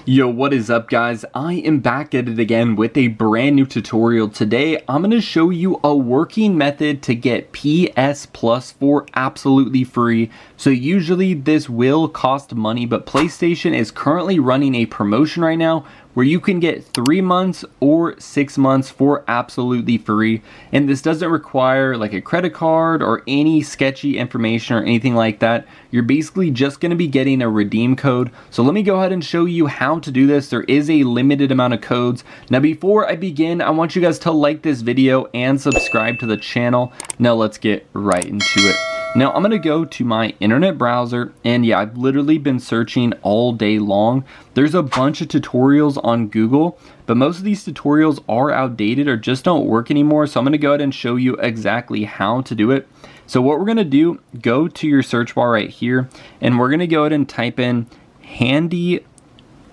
Yo, what is up guys? I am back at it again with a brand new tutorial. Today, I'm going to show you a working method to get PS Plus for absolutely free. So usually this will cost money, but PlayStation is currently running a promotion right now where you can get 3 months or 6 months for absolutely free. And this doesn't require like a credit card or any sketchy information or anything like that. You're basically just going to be getting a redeem code. So let me go ahead and show you how to do this. There is a limited amount of codes. Now before I begin, I want you guys to like this video and subscribe to the channel. Now let's get right into it. Now I'm going to go to my internet browser, and yeah, I've literally been searching all day long. There's a bunch of tutorials on Google, but most of these tutorials are outdated or just don't work anymore. So I'm going to go ahead and show you exactly how to do it. So what we're going to do, go to your search bar right here, and we're going to go ahead and type in handy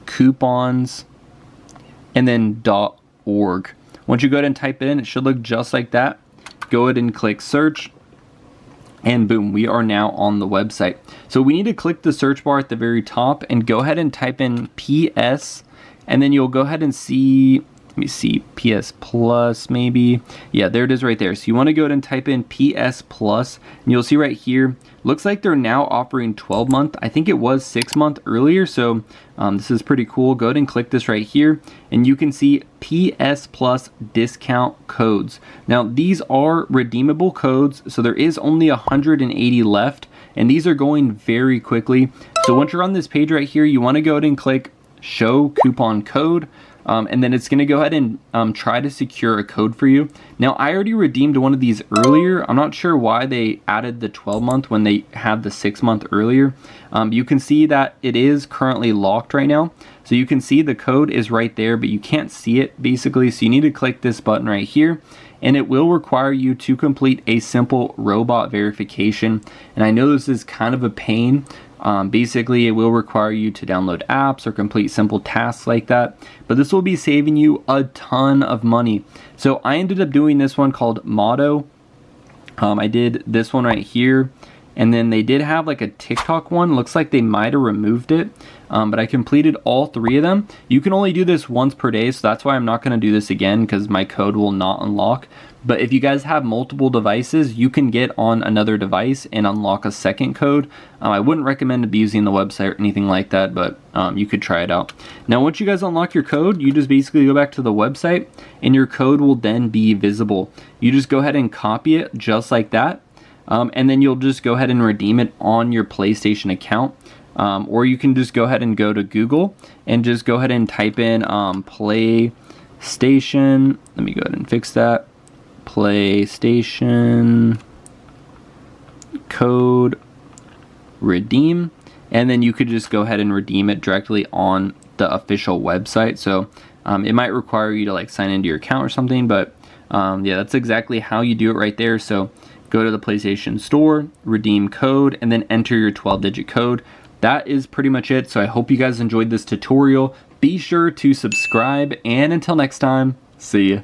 coupons and then .org. Once you go ahead and type it in, it should look just like that. Go ahead and click search. And boom, we are now on the website. So we need to click the search bar at the very top and go ahead and type in PS, and then you'll go ahead and see, let me see, PS Plus maybe. Yeah, there it is right there. So you want to go ahead and type in PS Plus, and you'll see right here, looks like they're now offering 12-month. I think it was 6-month earlier, so this is pretty cool. Go ahead and click this right here, and you can see PS Plus discount codes. Now, these are redeemable codes, so there is only 180 left, and these are going very quickly. So once you're on this page right here, you want to go ahead and click Show Coupon Code. And then it's going to go ahead and try to secure a code for you. Now, I already redeemed one of these earlier. I'm not sure why they added the 12-month when they had the 6-month earlier. You can see that it is currently locked right now. So you can see the code is right there, but you can't see it basically. So you need to click this button right here, and it will require you to complete a simple robot verification. And I know this is kind of a pain. Basically, it will require you to download apps or complete simple tasks like that, but this will be saving you a ton of money. So I ended up doing this one called Motto. I did this one right here, and then they did have like a TikTok one. Looks like they might have removed it, but I completed all 3 of them. You can only do this once per day, so that's why I'm not going to do this again, because my code will not unlock. But if you guys have multiple devices, you can get on another device and unlock a second code. I wouldn't recommend abusing the website or anything like that, but you could try it out. Now, once you guys unlock your code, you just basically go back to the website, and your code will then be visible. You just go ahead and copy it just like that, and then you'll just go ahead and redeem it on your PlayStation account. Or you can just go ahead and go to Google and just go ahead and type in PlayStation. Let me go ahead and fix that. PlayStation code redeem, and then you could just go ahead and redeem it directly on the official website. So it might require you to like sign into your account or something, but yeah, that's exactly how you do it right there. So go to the PlayStation Store, redeem code, and then enter your 12-digit code. That is pretty much it. So I hope you guys enjoyed this tutorial. Be sure to subscribe, and until next time, see ya.